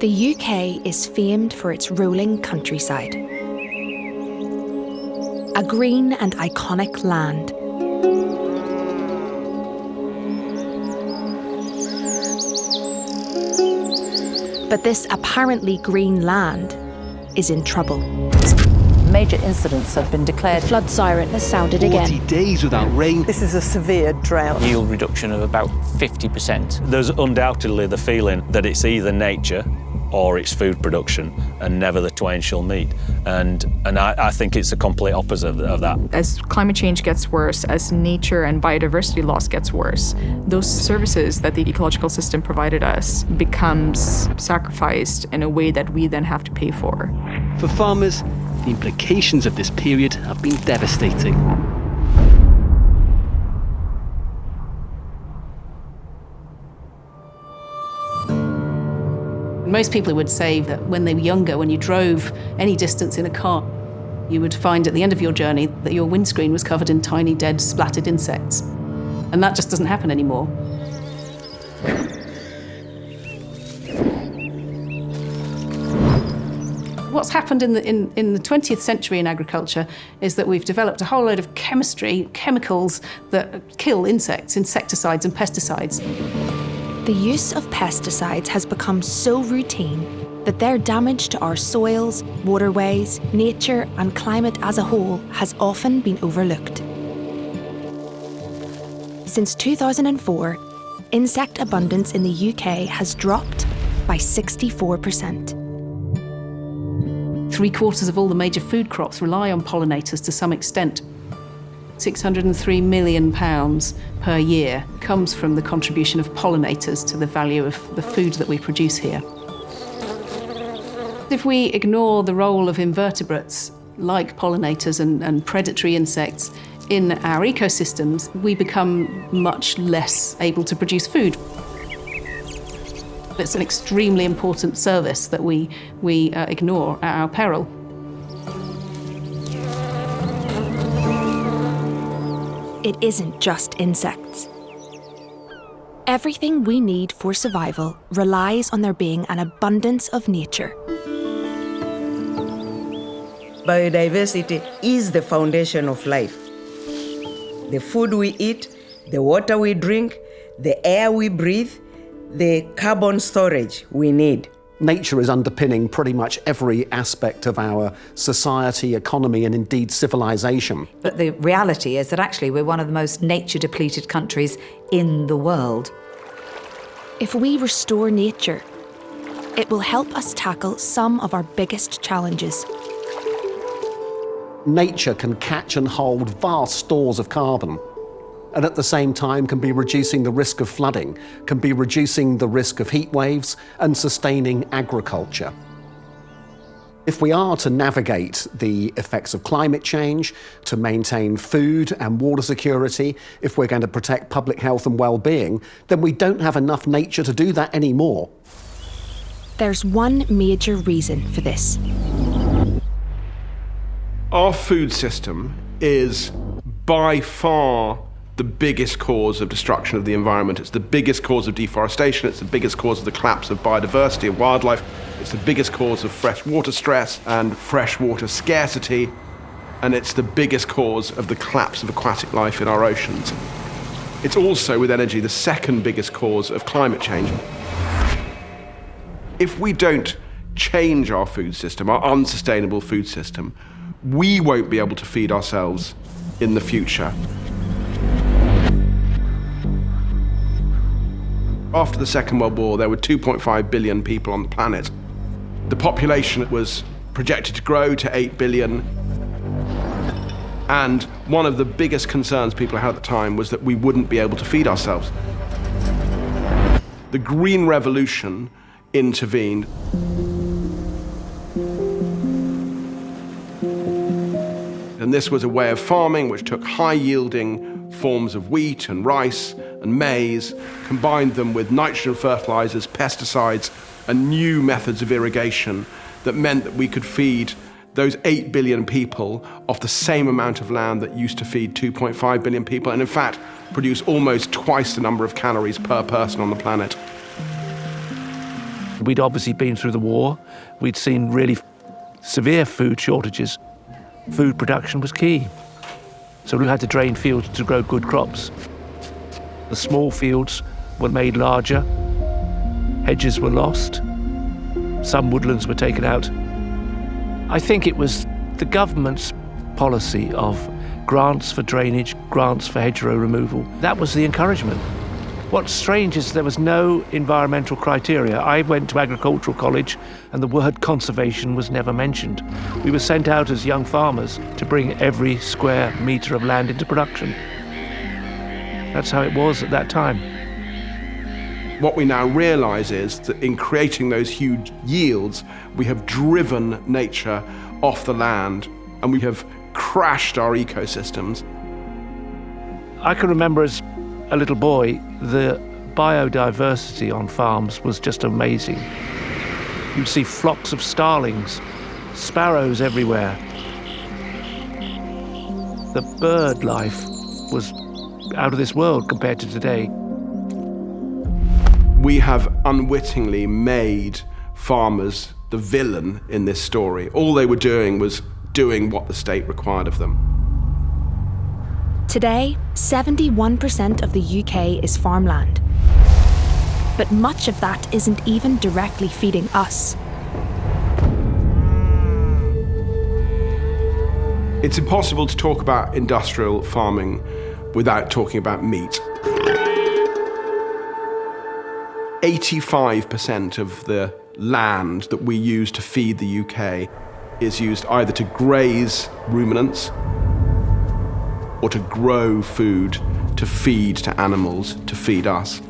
The UK is famed for its rolling countryside. A green and iconic land. But this apparently green land is in trouble. Major incidents have been declared. The flood siren has sounded again. 40 days without rain. This is a severe drought. Yield reduction of about 50%. There's undoubtedly the feeling that it's either nature or it's food production, and never the twain shall meet. And I think it's the complete opposite of that. As climate change gets worse, as nature and biodiversity loss gets worse, those services that the ecological system provided us becomes sacrificed in a way that we then have to pay for. For farmers, the implications of this period have been devastating. Most people would say that when they were younger, when you drove any distance in a car, you would find at the end of your journey that your windscreen was covered in tiny, dead, splattered insects. And that just doesn't happen anymore. What's happened in the 20th century in agriculture is that we've developed a whole load of chemistry, chemicals that kill insects, insecticides and pesticides. The use of pesticides has become so routine that their damage to our soils, waterways, nature and climate as a whole has often been overlooked. Since 2004, insect abundance in the UK has dropped by 64%. 3/4 of all the major food crops rely on pollinators to some extent. £603 million per year comes from the contribution of pollinators to the value of the food that we produce here. If we ignore the role of invertebrates like pollinators and predatory insects in our ecosystems, we become much less able to produce food. It's an extremely important service that we ignore at our peril. It isn't just insects. Everything we need for survival relies on there being an abundance of nature. Biodiversity is the foundation of life. The food we eat, the water we drink, the air we breathe, the carbon storage we need. Nature is underpinning pretty much every aspect of our society, economy, and indeed civilization. But the reality is that actually we're one of the most nature-depleted countries in the world. If we restore nature, it will help us tackle some of our biggest challenges. Nature can catch and hold vast stores of carbon, and at the same time can be reducing the risk of flooding, can be reducing the risk of heat waves and sustaining agriculture. If we are to navigate the effects of climate change, to maintain food and water security, if we're going to protect public health and well-being, then we don't have enough nature to do that anymore. There's one major reason for this. Our food system is by far the biggest cause of destruction of the environment. It's the biggest cause of deforestation. It's the biggest cause of the collapse of biodiversity, of wildlife. It's the biggest cause of freshwater stress and freshwater scarcity. And it's the biggest cause of the collapse of aquatic life in our oceans. It's also, with energy, the second biggest cause of climate change. If we don't change our food system, our unsustainable food system, we won't be able to feed ourselves in the future. After the Second World War, there were 2.5 billion people on the planet. The population was projected to grow to 8 billion. And one of the biggest concerns people had at the time was that we wouldn't be able to feed ourselves. The Green Revolution intervened. And this was a way of farming which took high-yielding forms of wheat and rice and maize, combined them with nitrogen fertilizers, pesticides, and new methods of irrigation that meant that we could feed those 8 billion people off the same amount of land that used to feed 2.5 billion people, and in fact produce almost twice the number of calories per person on the planet. We'd obviously been through the war. We'd seen really severe food shortages. Food production was key. So we had to drain fields to grow good crops. The small fields were made larger. Hedges were lost. Some woodlands were taken out. I think it was the government's policy of grants for drainage, grants for hedgerow removal. That was the encouragement. What's strange is there was no environmental criteria. I went to agricultural college and the word conservation was never mentioned. We were sent out as young farmers to bring every square metre of land into production. That's how it was at that time. What we now realise is that in creating those huge yields, we have driven nature off the land and we have crashed our ecosystems. I can remember as a little boy, the biodiversity on farms was just amazing. You'd see flocks of starlings, sparrows everywhere. The bird life was out of this world compared to today. We have unwittingly made farmers the villain in this story. All they were doing was doing what the state required of them. Today, 71% of the UK is farmland. But much of that isn't even directly feeding us. It's impossible to talk about industrial farming without talking about meat. 85% of the land that we use to feed the UK is used either to graze ruminants or to grow food to feed to animals, to feed us.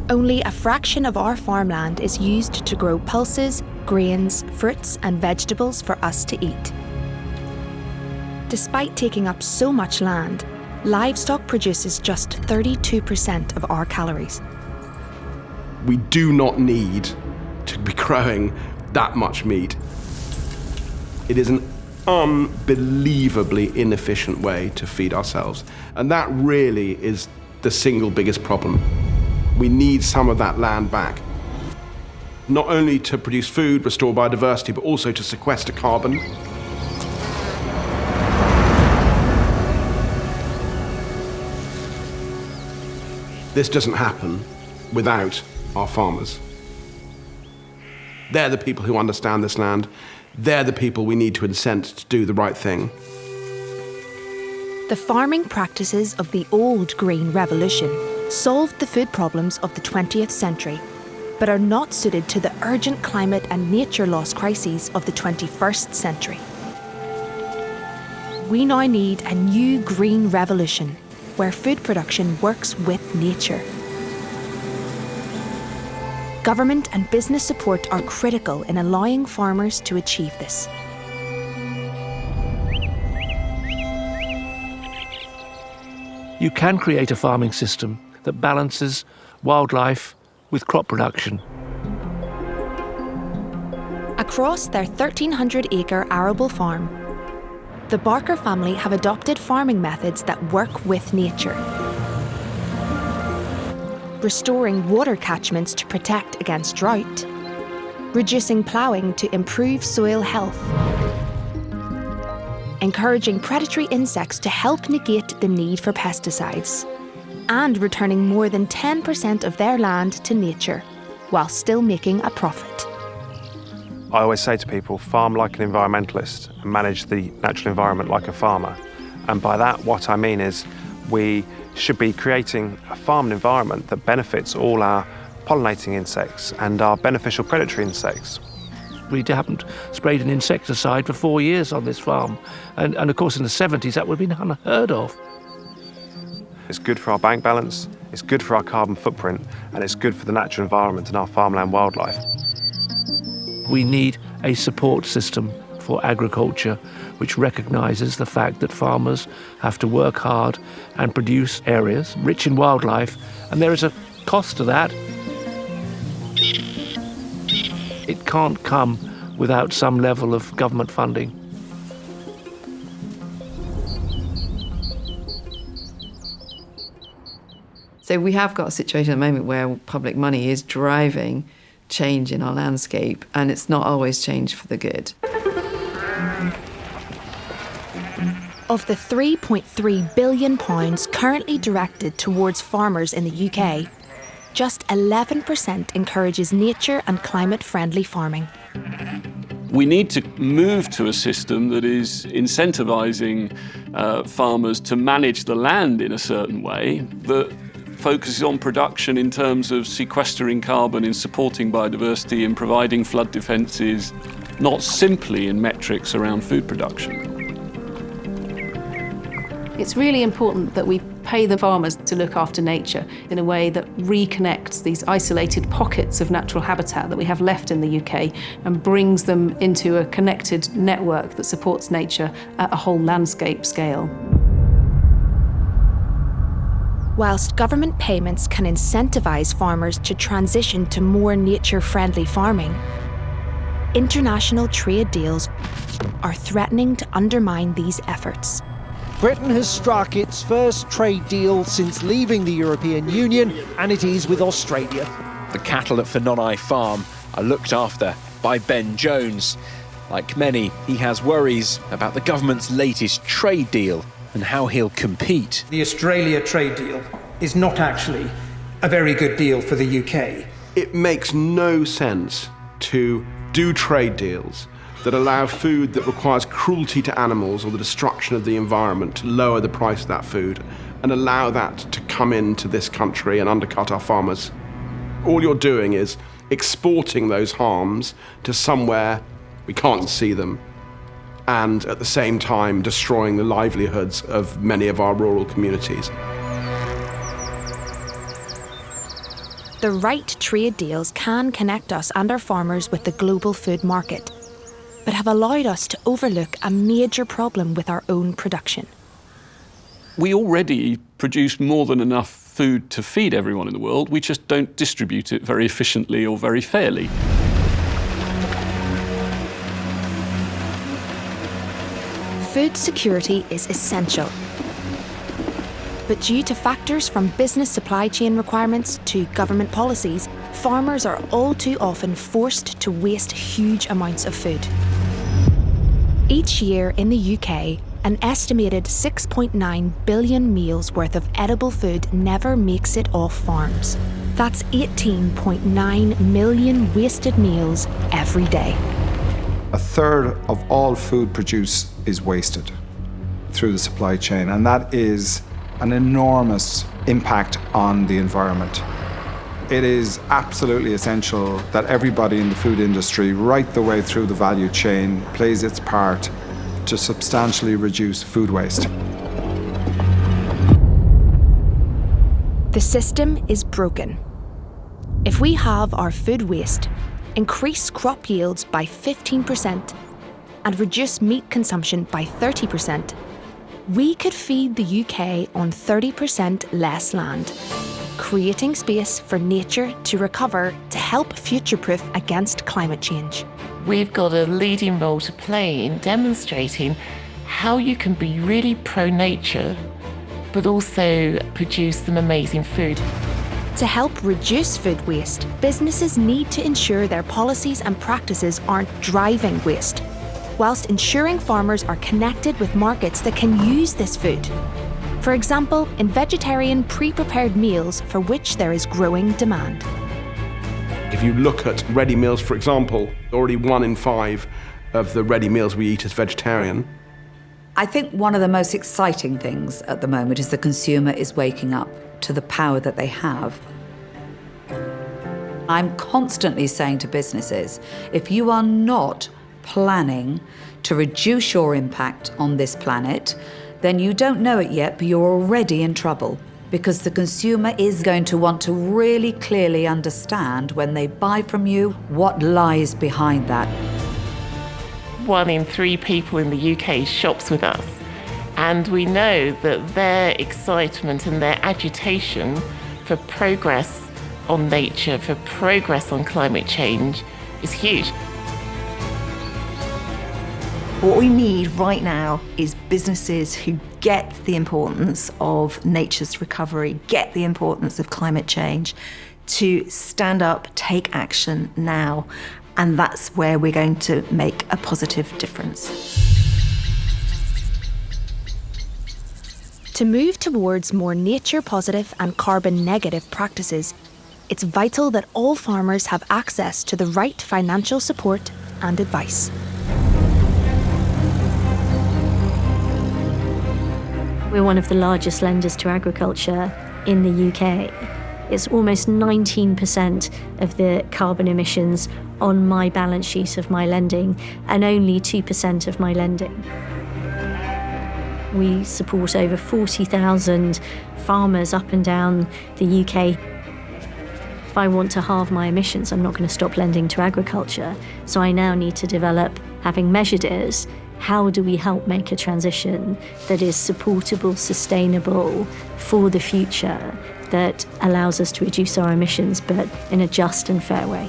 Only a fraction of our farmland is used to grow pulses, grains, fruits and vegetables for us to eat. Despite taking up so much land, livestock produces just 32% of our calories. We do not need to be growing that much meat. It is an unbelievably inefficient way to feed ourselves. And that really is the single biggest problem. We need some of that land back. Not only to produce food, restore biodiversity, but also to sequester carbon. This doesn't happen without our farmers. They're the people who understand this land. They're the people we need to incent to do the right thing. The farming practices of the old Green Revolution solved the food problems of the 20th century, but are not suited to the urgent climate and nature loss crises of the 21st century. We now need a new green revolution where food production works with nature. Government and business support are critical in allowing farmers to achieve this. You can create a farming system that balances wildlife with crop production. Across their 1,300-acre arable farm, the Barker family have adopted farming methods that work with nature. Restoring water catchments to protect against drought, reducing ploughing to improve soil health, encouraging predatory insects to help negate the need for pesticides, and returning more than 10% of their land to nature, while still making a profit. I always say to people, farm like an environmentalist and manage the natural environment like a farmer. And by that, what I mean is we should be creating a farming environment that benefits all our pollinating insects and our beneficial predatory insects. We haven't sprayed an insecticide for 4 years on this farm. And of course, in the 70s, that would have been unheard of. It's good for our bank balance, it's good for our carbon footprint, and it's good for the natural environment and our farmland wildlife. We need a support system for agriculture which recognises the fact that farmers have to work hard and produce areas rich in wildlife, and there is a cost to that. It can't come without some level of government funding. So we have got a situation at the moment where public money is driving change in our landscape, and it's not always change for the good. Of the £3.3 billion currently directed towards farmers in the UK, just 11% encourages nature and climate-friendly farming. We need to move to a system that is incentivising farmers to manage the land in a certain way that focuses on production in terms of sequestering carbon, in supporting biodiversity, in providing flood defences, not simply in metrics around food production. It's really important that we pay the farmers to look after nature in a way that reconnects these isolated pockets of natural habitat that we have left in the UK and brings them into a connected network that supports nature at a whole landscape scale. Whilst government payments can incentivise farmers to transition to more nature-friendly farming, international trade deals are threatening to undermine these efforts. Britain has struck its first trade deal since leaving the European Union, and it is with Australia. The cattle at Fenoni Farm are looked after by Ben Jones. Like many, he has worries about the government's latest trade deal and how he'll compete. The Australia trade deal is not actually a very good deal for the UK. It makes no sense to do trade deals that allow food that requires cruelty to animals or the destruction of the environment to lower the price of that food and allow that to come into this country and undercut our farmers. All you're doing is exporting those harms to somewhere we can't see them, and at the same time destroying the livelihoods of many of our rural communities. The right trade deals can connect us and our farmers with the global food market, but have allowed us to overlook a major problem with our own production. We already produce more than enough food to feed everyone in the world. We just don't distribute it very efficiently or very fairly. Food security is essential. But due to factors from business supply chain requirements to government policies, farmers are all too often forced to waste huge amounts of food. Each year in the UK, an estimated 6.9 billion meals worth of edible food never makes it off farms. That's 18.9 million wasted meals every day. A third of all food produced is wasted through the supply chain, and that is an enormous impact on the environment. It is absolutely essential that everybody in the food industry, right the way through the value chain, plays its part to substantially reduce food waste. The system is broken. If we halve our food waste, increase crop yields by 15%, and reduce meat consumption by 30%, we could feed the UK on 30% less land, creating space for nature to recover to help future-proof against climate change. We've got a leading role to play in demonstrating how you can be really pro-nature, but also produce some amazing food. To help reduce food waste, businesses need to ensure their policies and practices aren't driving waste, whilst ensuring farmers are connected with markets that can use this food. For example, in vegetarian pre-prepared meals for which there is growing demand. If you look at ready meals, for example, already 1 in 5 of the ready meals we eat is vegetarian. I think one of the most exciting things at the moment is the consumer is waking up to the power that they have. I'm constantly saying to businesses, if you are not planning to reduce your impact on this planet, then you don't know it yet, but you're already in trouble, because the consumer is going to want to really clearly understand when they buy from you what lies behind that. 1 in 3 people in the UK shops with us, and we know that their excitement and their agitation for progress on nature, for progress on climate change is huge. What we need right now is businesses who get the importance of nature's recovery, get the importance of climate change, to stand up, take action now. And that's where we're going to make a positive difference. To move towards more nature-positive and carbon-negative practices, it's vital that all farmers have access to the right financial support and advice. We're one of the largest lenders to agriculture in the UK. It's almost 19% of the carbon emissions on my balance sheet of my lending, and only 2% of my lending. We support over 40,000 farmers up and down the UK. If I want to halve my emissions, I'm not going to stop lending to agriculture. So I now need to develop, having measured it, how do we help make a transition that is supportable, sustainable for the future, that allows us to reduce our emissions, but in a just and fair way.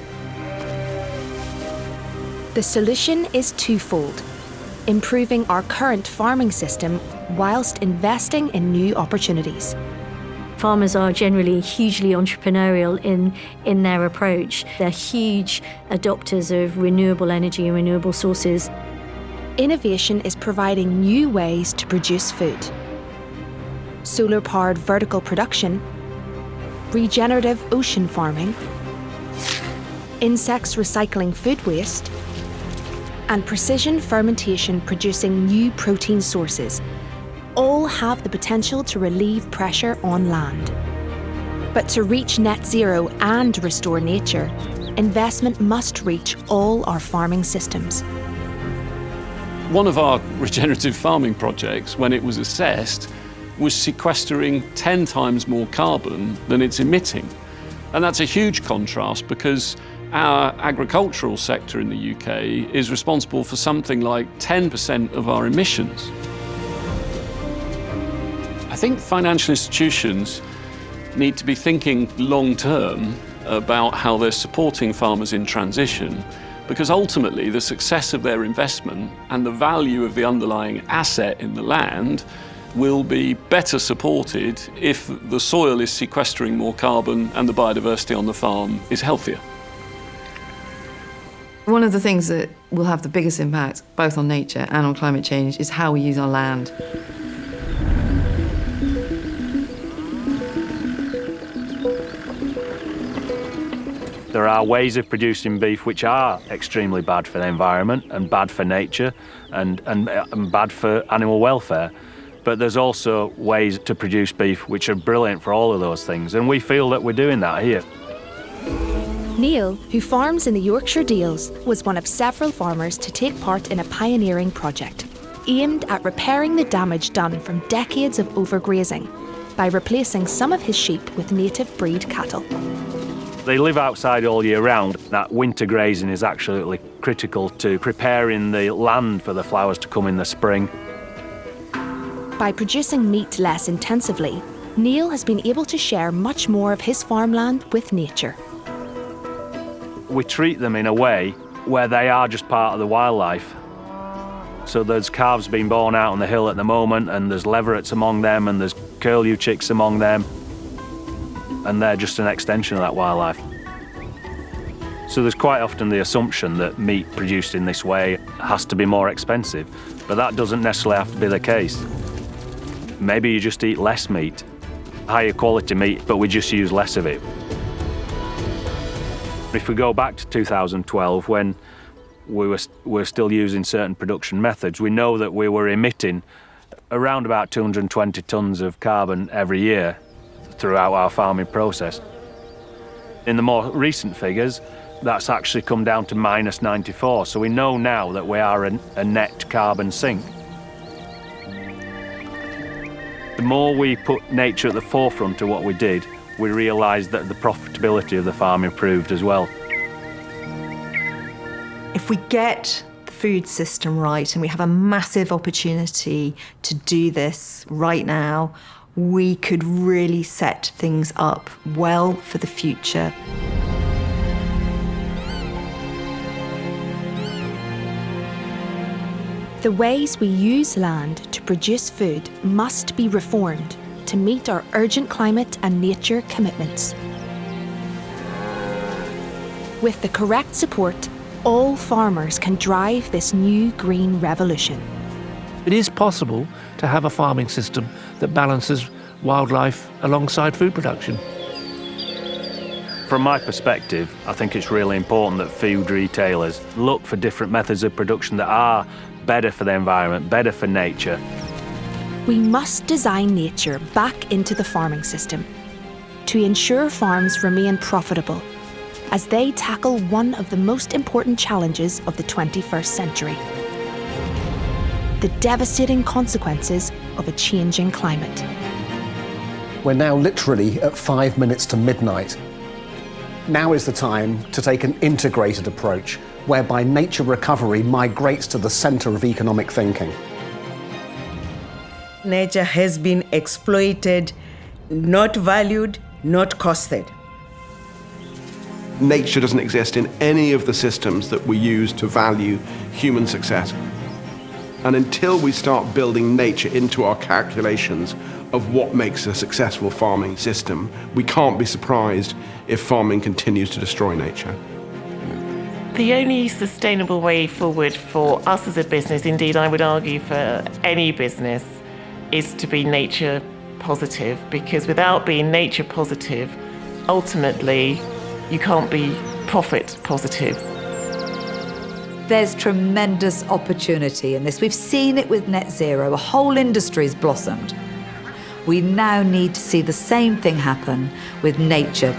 The solution is twofold: improving our current farming system whilst investing in new opportunities. Farmers are generally hugely entrepreneurial in their approach. They're huge adopters of renewable energy and renewable sources. Innovation is providing new ways to produce food. Solar-powered vertical production, regenerative ocean farming, insects recycling food waste, and precision fermentation producing new protein sources all have the potential to relieve pressure on land. But to reach net zero and restore nature, investment must reach all our farming systems. One of our regenerative farming projects, when it was assessed, was sequestering 10 times more carbon than it's emitting. And that's a huge contrast because our agricultural sector in the UK is responsible for something like 10% of our emissions. I think financial institutions need to be thinking long-term about how they're supporting farmers in transition, because ultimately the success of their investment and the value of the underlying asset in the land will be better supported if the soil is sequestering more carbon and the biodiversity on the farm is healthier. One of the things that will have the biggest impact, both on nature and on climate change, is how we use our land. There are ways of producing beef which are extremely bad for the environment and bad for nature and bad for animal welfare. But there's also ways to produce beef which are brilliant for all of those things, and we feel that we're doing that here. Neil, who farms in the Yorkshire Dales, was one of several farmers to take part in a pioneering project aimed at repairing the damage done from decades of overgrazing by replacing some of his sheep with native breed cattle. They live outside all year round. That winter grazing is absolutely critical to preparing the land for the flowers to come in the spring. By producing meat less intensively, Neil has been able to share much more of his farmland with nature. We treat them in a way where they are just part of the wildlife. So there's calves being born out on the hill at the moment, and there's leverets among them, and there's curlew chicks among them, and they're just an extension of that wildlife. So there's quite often the assumption that meat produced in this way has to be more expensive, but that doesn't necessarily have to be the case. Maybe you just eat less meat, higher quality meat, but we just use less of it. If we go back to 2012, when we were still using certain production methods, we know that we were emitting around about 220 tonnes of carbon every year throughout our farming process. In the more recent figures, that's actually come down to minus 94, so we know now that we are a net carbon sink. The more we put nature at the forefront of what we did, we realised that the profitability of the farm improved as well. If we get the food system right, and we have a massive opportunity to do this right now, we could really set things up well for the future. The ways we use land to produce food must be reformed to meet our urgent climate and nature commitments. With the correct support, all farmers can drive this new green revolution. It is possible to have a farming system that balances wildlife alongside food production. From my perspective, I think it's really important that food retailers look for different methods of production that are better for the environment, better for nature. We must design nature back into the farming system to ensure farms remain profitable as they tackle one of the most important challenges of the 21st century: the devastating consequences of a changing climate. We're now literally at 5 minutes to midnight. Now is the time to take an integrated approach whereby nature recovery migrates to the centre of economic thinking. Nature has been exploited, not valued, not costed. Nature doesn't exist in any of the systems that we use to value human success. And until we start building nature into our calculations of what makes a successful farming system, we can't be surprised if farming continues to destroy nature. The only sustainable way forward for us as a business, indeed I would argue for any business, is to be nature positive, because without being nature positive, ultimately you can't be profit positive. There's tremendous opportunity in this. We've seen it with net zero. A whole industry's blossomed. We now need to see the same thing happen with nature.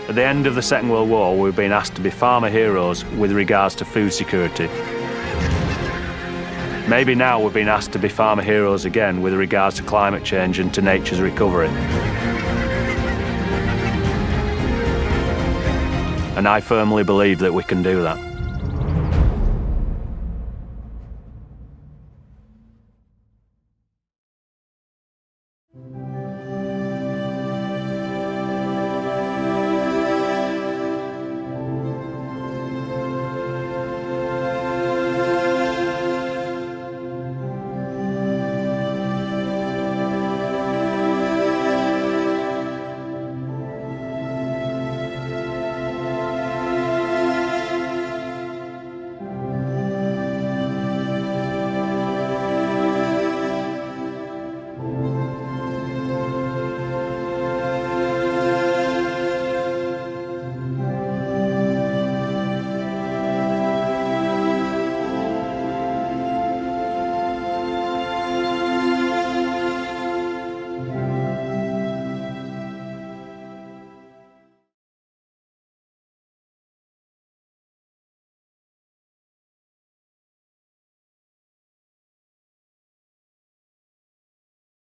At the end of the Second World War, we've been asked to be farmer heroes with regards to food security. Maybe now we're being asked to be farmer heroes again with regards to climate change and to nature's recovery. And I firmly believe that we can do that.